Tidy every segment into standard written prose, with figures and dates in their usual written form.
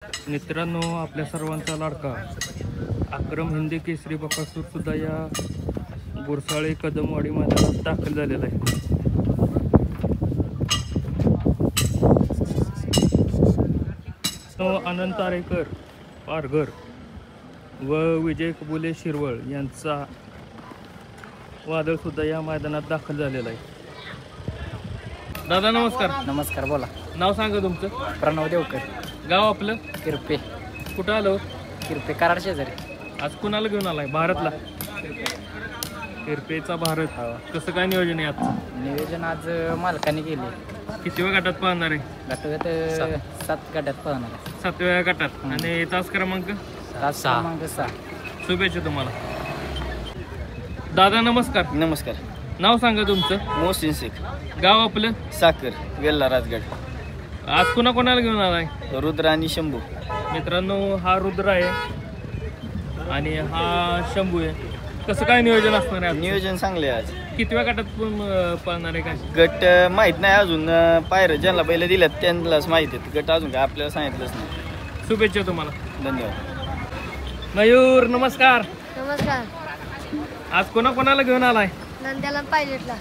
मित्रांनो, आपल्या सर्वांचा लाडका अक्रम हिंदी केसरी बकासूर सुद्धा या गुरसाळे कदमवाडी मैदानात दाखल झालेला आहे. अनंत आरेकर पारघर व विजय कबुले शिरवळ यांचा वादळ सुद्धा या मैदानात दाखल झालेला आहे. दादा नमस्कार. नमस्कार, बोला. नाव सांगा तुमचं. प्रणव देवकर. गाव आपलं किरपे. कुठं आलो? किरपे कराड शेजारी. आज कुणाला घेऊन आलाय? भारतला. किरपेचा भारत. कसं काय नियोजन आहे आजचं? नियोजन आज मालकाने केले. किती गटात पाहणार आहे? गटात 7 गटात पाहणार. 7व्या गटात. आणि तास क्रमांक 6. शुभेच्छा तुम्हाला. दादा नमस्कार. नमस्कार. नाव सांगा तुमचं. मोहसिन शेख. गाव आपलं साखर, वेल्ला, राजगड. आज कोणाला घेऊन आलाय? रुद्र आणि शंभू. मित्रांनो, हा रुद्र आहे आणि हा शंभू आहे. कसं काय नियोजन असणार आहे? नियोजन चांगले आज. कितव्या गटात पाहणार आहे? काय गट माहित नाही अजून. पायऱ्या ज्यांना पहिले दिल्यात त्यांनाच माहित आहेत. गट अजून काय आपल्याला सांगितलंच नाही. शुभेच्छा तुम्हाला. धन्यवाद. मयूर नमस्कार. नमस्कार. आज कोणाला घेऊन आलाय? नंद्याला पायलटला.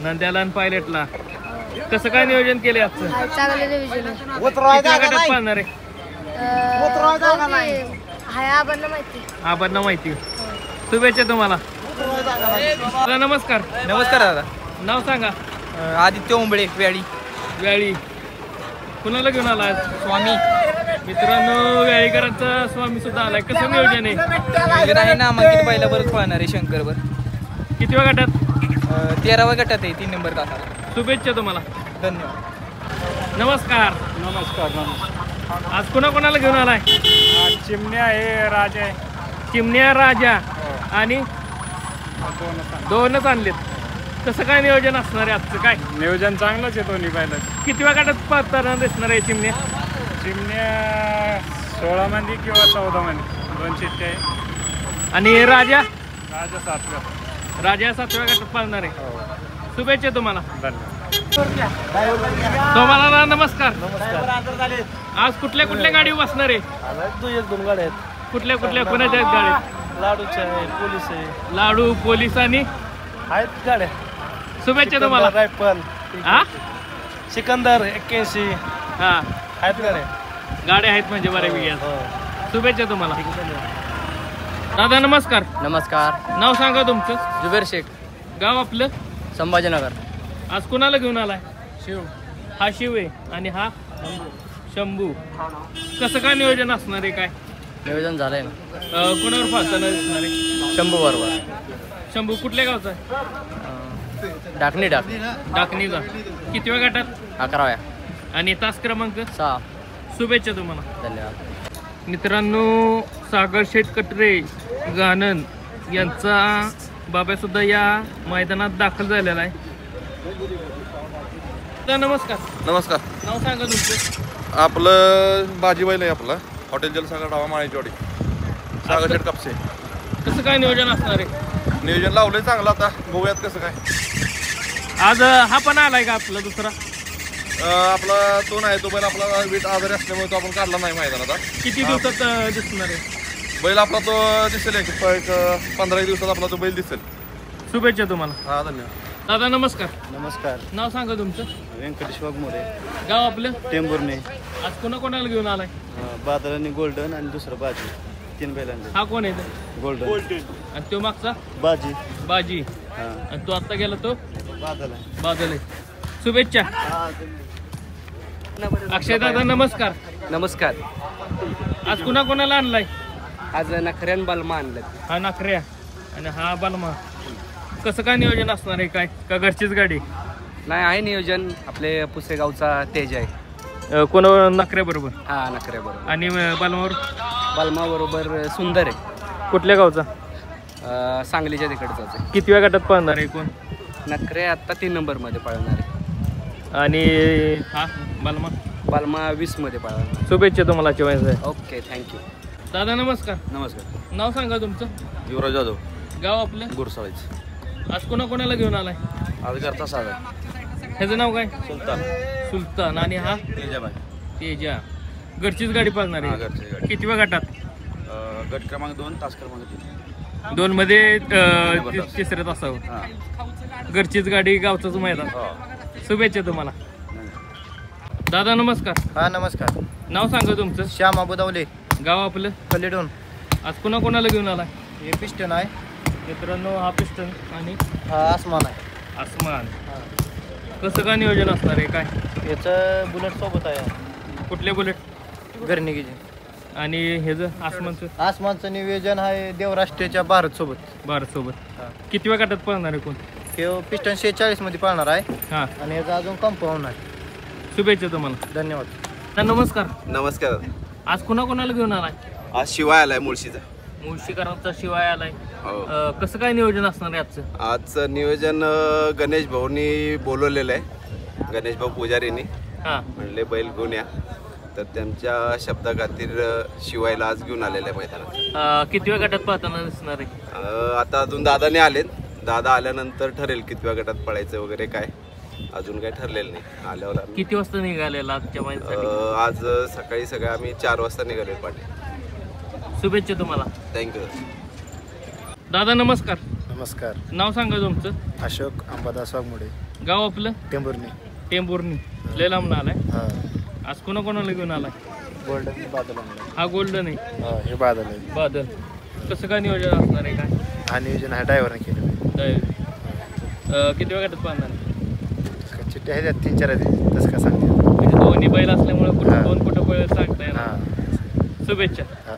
नंद्याला आणि पायलटला. कसं काय नियोजन केले आजचं? चांगले रिव्हिजन आहे. कितव्या गटात पाहणार आहे? हाय आबांना माहिती. आबांना माहिती. शुभेच्छा तुम्हाला. दादा नमस्कार. नमस्कार दादा. नाव सांगा. आदित्य ओंबळे, व्याळी. व्याळी. कुणाला घेऊन आला? स्वामी. मित्रांनो, व्याळीकरांचा स्वामी सुद्धा आलाय. कसं नियोजन आहे? आहे ना, नामांकित पहिला बरंच पाहणार आहे शंकरवर. कितव्या गटात? 13व्या गटात आहे, 3 नंबर तासाला. शुभेच्छा तुम्हाला. धन्यवाद. नमस्कार. नमस्कार. आज कोणाला घेऊन आलाय? चिमण्या आहे, राजा आहे. चिमण्या, राजा आणि दोनच आणलेत. कसं काय नियोजन असणार आहे आजचं? काय नियोजन चांगलंच आहे दोन्ही पाहिलं. कितव्या गटात पाहताना दिसणार आहे चिमण्या? चिमण्या 16 मध्ये किंवा 14 मध्ये 2 चिठ्ठ्या आहे. आणि राजा? राजा 7. राजा 7व्या गटात पाहणार आहे. शुभेच्छा तुम्हाला. धन्यवाद. तुम्हाला नमस्कार. आज कुठल्या गाडी बसणार आहे? 2 गाड्या आहेत. कुठल्या कोणाच्या आहेत गाडी? लाडूचे आहे, पोलीस आहे. लाडू, पोलीस आणि आहेत गाड्या. शुभेच्छा तुम्हाला. रायफल, हा सिकंदर 81. हा आहेत गाड्या. गाड्या आहेत म्हणजे बऱ्यापैकी. शुभेच्छा तुम्हाला. दादा नमस्कार. नमस्कार. नाव सांगा तुमचं. जुबेर शेख. गाव आपलं? संभाजीनगर. आज कुणाला घेऊन आलाय? शिव. हा शिव आहे आणि हा शंभू. कसं काय नियोजन असणार आहे? काय नियोजन झालंय ना. कोणावर पाहताना दिसणार आहे? शंभू बरोबर. शंभू कुठल्या गावचा आहे? डाकणी. डाकणीचा. कितव्या गटात? 11व्या. आणि तास क्रमांक 6. शुभेच्छा तुम्हाला. धन्यवाद. मित्रांनो, सागर शेठ कटरे गाणन यांचा बाबा सुद्धा या मैदानात दाखल झालेला आहे. नमस्कार. नमस्कार. नाव सांगा तुमचं. आपलं बाजीबाईल आहे. आपला हॉटेल जलसागर डावा माळेचवाडी. सागर शेठ कापसे. कसं काय नियोजन असणार आहे? नियोजन लावलंय चांगलं. आता बघूयात कसं काय. आज हा पण आलाय का आपला दुसरा? आपला तो नाही. तो बैल आपला वीट आजारी असल्यामुळे तो आपण काढला नाही मैदानात. आता किती दिवसात दिसणार आहे? बैल आपला तो दिसेल एक 15 दिवसात आपला तो बैल दिसेल. शुभेच्छा तुम्हाला. हा, धन्यवाद. दादा नमस्कार. नमस्कार. नाव सांगा तुमचं. व्यंकटेश वाघमोरे. गाव आपलं? टेंभुर्णी. आज कोणाला घेऊन आलाय? बादल आणि गोल्डन आणि दुसरं बाजी. 3 बैलांचे. हा कोण आहे? गोल्डन. आणि तो मागचा? बाजी. बाजी. हा. आणि तो आता गेला तो बादल आहे. बादल आहे. शुभेच्छा. अक्षय दादा नमस्कार. नमस्कार. आज कोणाला आणलाय? आज नखऱ्यान बालमा आणलं. हा नखऱ्या आणि हा बालमा. कसं काय नियोजन असणार आहे? काय का घरचीच गाडी? नाही, आहे नियोजन. आपले पुसेगावचा तेज आहे. कोण? नखऱ्या बरोबर. हा, नखऱ्या बरोबर. आणि बालमावर? बालमा बरोबर सुंदर आहे. कुठल्या गावचा? सांगलीच्या तिकडचाच आहे. कितव्या गटात पाहणार आहे? कोण? नखरे आत्ता 3 नंबरमध्ये पळणार आहे. आणि हा बालमा? बालमा 20 मध्ये पळणार. शुभेच्छा तुम्हाला. Okay, thank you. दादा नमस्कार. नमस्कार. नाव सांगा तुमचं. युवराज जाधव, गाव आपलं? गुरसाळीच. आज कोणाला घेऊन आलाय? आज घरचा साधा. ह्याचं नाव काय? सुलतान. सुलतान. आणि हा तेजाबाई. तेजा. घरचीच गाडी पाळणार हा, आहे घरची गाडी. कितव्या गटात गट क्रमांक 2 तास क्रमांक 3. 2 मध्ये नंबर तास. तिसऱ्यात असावं. हां घरचीच गाडी गावचाच मैदान. हो शुभेच्छा तुम्हाला. दादा नमस्कार. हा नमस्कार. नाव सांगा तुमचं. श्याम अबुदावले, गाव आपलं. कलेडोन. आज कोणाला घेऊन आला. हे पिस्टन आहे, मित्रांनो हा पिस्टन आणि हा आसमान आहे. आसमान. कसं काय नियोजन असणार आहे काय. याचं बुलेट सोबत आहे, कुठले बुलेट गर्निकीचे. आणि हे जर आसमानचं आसमानचं नियोजन आहे देवराष्ट्रीयच्या भारत सोबत. भारत सोबत कितव्या गटात पळणार आहे कोण. हे पिस्टन 46 मध्ये पाळणार आहे हां आणि याचा अजून कंपाऊंड आहे. शुभेच्छा तुम्हाला. धन्यवाद. नमस्कार. नमस्कार. आज कोणाला घेऊन आलाय. आज शिवाय आलाय मुळशीचा. मुळशीकरांचा शिवाय आलाय. हो. कसं काय नियोजन असणार आहे आजचं. आजचं नियोजन गणेश भाऊनी बोलवलेलं आहे. गणेश भाऊ पुजारीनी हां म्हणले बैल घेऊन या, तर त्यांच्या शब्दाखातीर शिवायला आज घेऊन आलेलं आहे मैदानात. कितव्या गटात पाहताना दिसणार आहे. आता अजून दादाने आलेत. दादा आल्यानंतर ठरेल कितव्या गटात पळायचं वगैरे काय, अजून काय ठरलेलं नाही. आल्यावर आम्ही किती वाजता निघालेला आजच्या माहितीसाठी. आज सकाळी सगळं आम्ही 4 वाजता निघाले पाटे. शुभेच्छा तुम्हाला. थँक्यू. दादा नमस्कार. नमस्कार. नाव सांगा तुमचं. अशोक अंबादास वाघमोडे, गाव आपलं. टेंभुर्णी. टेंभुर्णी. लय लांब आलाय. हा आज कोणाला घेऊन आलाय. गोल्डन बादल आणलं. हा गोल्डन आहे. हा हे बादल आहे. बादल. कसं काय नियोजन असणार आहे काय. हा नियोजन हा ड्रायव्हरने केलं. किती गटात पाहणार आहे? चिठ्ठी आहे त्यात 3-4 आहेत, तसं का सांगते. म्हणजे दोन्ही बैल असल्यामुळे हा. कुठं दोन कुठं बैल सांगताय ना. हां शुभेच्छा. हा.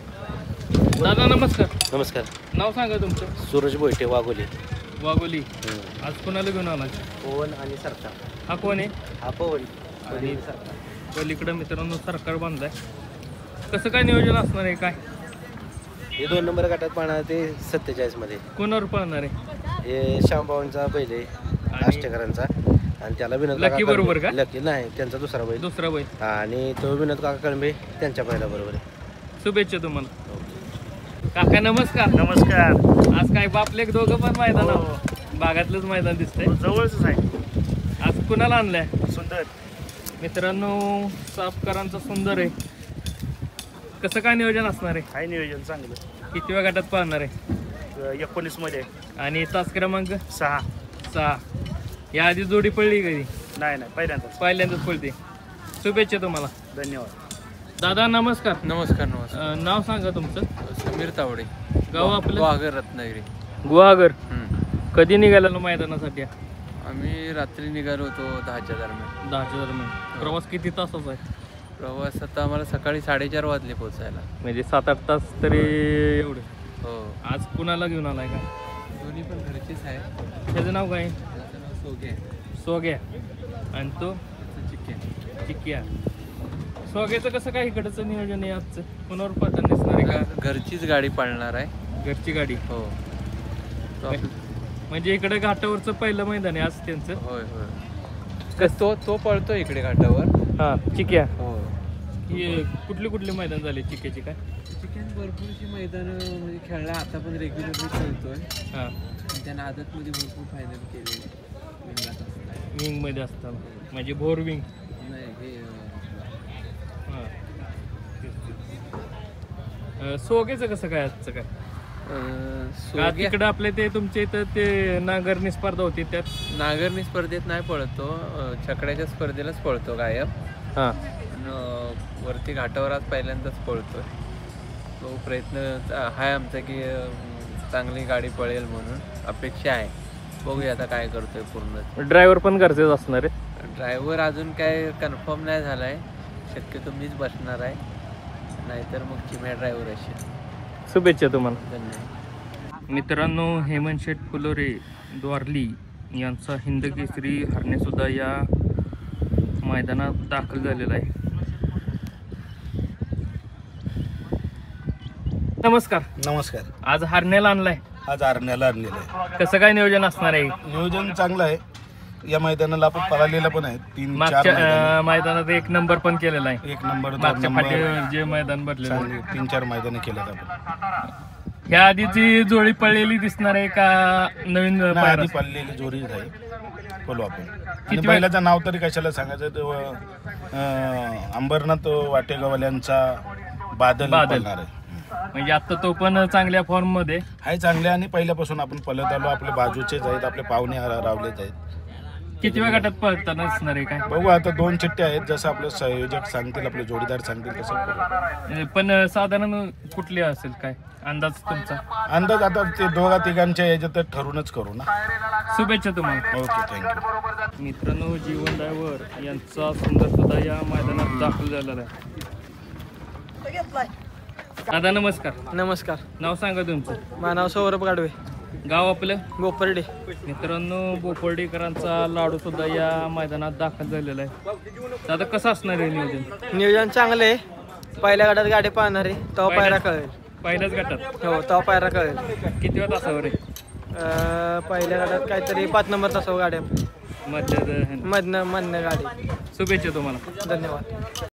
दादा नमस्कार. नमस्कार. नाव सांगा तुमचं. सूरज बोईटे, वाघोली. वाघोली. आज कोणाला घेऊन आला. पवन आणि सरकार. हा कोण आहे. हा पवन आणि पलीकडं मित्रांनो सरकार बांधलाय. कसं काय नियोजन असणार आहे काय. हे 2 नंबर गटात पाहणार ते 47 मध्ये. कोणावर पाहणार आहे. हे श्यामभाऊंचा बैल आहे, आष्टेकरांचा. आणि त्याला विनोद लकी काका बरोबर का? लकी नाही, त्यांचा दुसरा बैल. दुसरा बैल. हा, आणि तो विनोद काका कळंबे त्यांच्या बैला बरोबर आहे. शुभेच्छा तुम्हाला. काका नमस्कार. नमस्कार. आज काय बापले दोघं पण मैदान भागातलंच मैदान दिसतंय. जवळच आहे. आज कुणाला आणलंय. सुंदर. मित्रांनो सापकरांचा सुंदर आहे. कसं काय नियोजन असणार आहे. काय नियोजन चांगलं. कितव्या गटात पाहणार आहे. 19 मध्ये. आणि तास क्रमांक 6. 6. या आधी जोडी पडली कधी. नाही पहिल्यांदाच पडते. शुभेच्छा तुम्हाला. धन्यवाद. दादा नमस्कार. नमस्कार. नाव सांगा तुमचं. समीर तावडे, गाव आपलं. गुहागर, रत्नागिरी. गुहागर. कधी निघालेलो मैदानासाठी. आम्ही रात्री निघालो होतो 10च्या दरम्यान. 10च्या दरम्यान. प्रवास किती तासाचा आहे. प्रवास आता आम्हाला सकाळी 4:30 वाजले पोहोचायला. म्हणजे 7-8 तास तरी एवढे. हो. आज कुणाला घेऊन आलाय का. दोन्ही पण घरचीच आहे. त्याचं नाव काय. त्याचं नाव सोगे. सोग्या. आणि तो चिक्क्या. चिक्क्या. सोग्याचं कसं काय इकडचं नियोजन आहे आजचं. कोणावर पाहताना दिसणार आहे का. घरचीच गाडी पाळणार आहे. घरची गाडी. हो. म्हणजे इकडे घाटावरचं पहिलं मैदान आहे आज त्यांचं. होय होय. तो पळतो इकडे घाटावर. हा चिक्या. हो. ही कुठली मैदान झाले चिक्याची काय. चिक्क्याने भरपूरशी मैदानं म्हणजे खेळला. आता पण रेग्युलरली खेळतोय. हां. त्यानं आदतमध्ये भरपूर फायनल केले. विंगमध्ये असताना म्हणजे भोर विंग. नाही हे सोग्याचं कसं काय आजचं काय. तिकडं आपल्या ते तुमच्या इथं ते नांगरणी स्पर्धा होती त्यात. नांगरणी स्पर्धेत नाही पळतो, छकड्याच्या स्पर्धेलाच पळतो गायब. हां. वरती घाटावर आज पहिल्यांदाच पळतोय. तो प्रयत्न आहे आमचा की चांगली गाडी पळेल म्हणून अपेक्षा आहे. बघूया आता काय करतोय. पूर्ण ड्रायव्हर पण गरजेचं असणार आहे. ड्रायव्हर अजून काय कन्फर्म नाही झाला आहे. शक्यतो मीच बसणार आहे, नाहीतर मग चिम्या ड्रायव्हर असेल. शुभेच्छा तुम्हाला. धन्यवाद. मित्रांनो हेमंत शेठ फुलोरे द्वारली यांचा हिंद केसरी हरणेसुद्धा या मैदानात दाखल झालेला आहे. नमस्कार. नमस्कार. आज हरण्याला आणलाय. आज आरण्याला आणलेलं आहे. कसं काय नियोजन असणार आहे. नियोजन चांगलं आहे. या मैदानाला आपण पळालेला पण आहे. 3-4 मागच्या मैदानात 1 नंबर पण केलेला आहे. 1 नंबर मागच्या फाटीवर जे मैदान भरलेलं 3-4 मैदान केलेत आपण. ह्या आधीची जोडी पडलेली दिसणार आहे का नवीन आधी पडलेली जोडी आहे. बोलू आपण. आणि बैलाचं नाव तरी कशाला सांगायचं, तो अंबरनाथ वाटेगावल्यांचा बादल पळणार आहे. म्हणजे आता तो पण चांगल्या फॉर्म मध्ये आहे, चांगले. आणि पहिल्यापासून आपण पळत आलो, आपले बाजूचेच आहेत, आपले पाहुणे रावलेच आहेत. किती वेळ गटात पळताना असणार आहे काय? बघू आता 2 चिठ्ठ्या आहेत, जसं आपले संयोजक सांगतील, आपले जोडीदार सांगतील तसं करू. पण साधारण कुठली असेल काय अंदाज तुमचा? अंदाज आता ते दोघा तिघांच्या याच्यात ठरूनच करू ना. शुभेच्छा तुम्हाला. Okay, thank you. मित्रांनो, जीवन ड्रायव्हर यांचा सुंदर सुद्धा या मैदानात दाखल झालेला आहे. दादा नमस्कार. नमस्कार. नाव सांगा तुमचं. माझं नाव सौरभ गाडवे, गाव आपलं गोपर्डे. मित्रांनो, बोपर्डेकरांचा लाडू सुद्धा या मैदानात दाखल झालेला आहे. दादा कसं असणार आहे नियोजन? नियोजन चांगलं आहे. पहिल्या गटात गाडी पाहणार आहे, तेव्हा पायरा कळेल. पहिल्याच गटात? हो, तेव्हा पायरा कळेल. किती वेळ तासावर आहे? पहिल्या गटात काहीतरी 5 नंबर तासावर गाड्या मधल्या मधनं गाडी. शुभेच्छा तुम्हाला. धन्यवाद.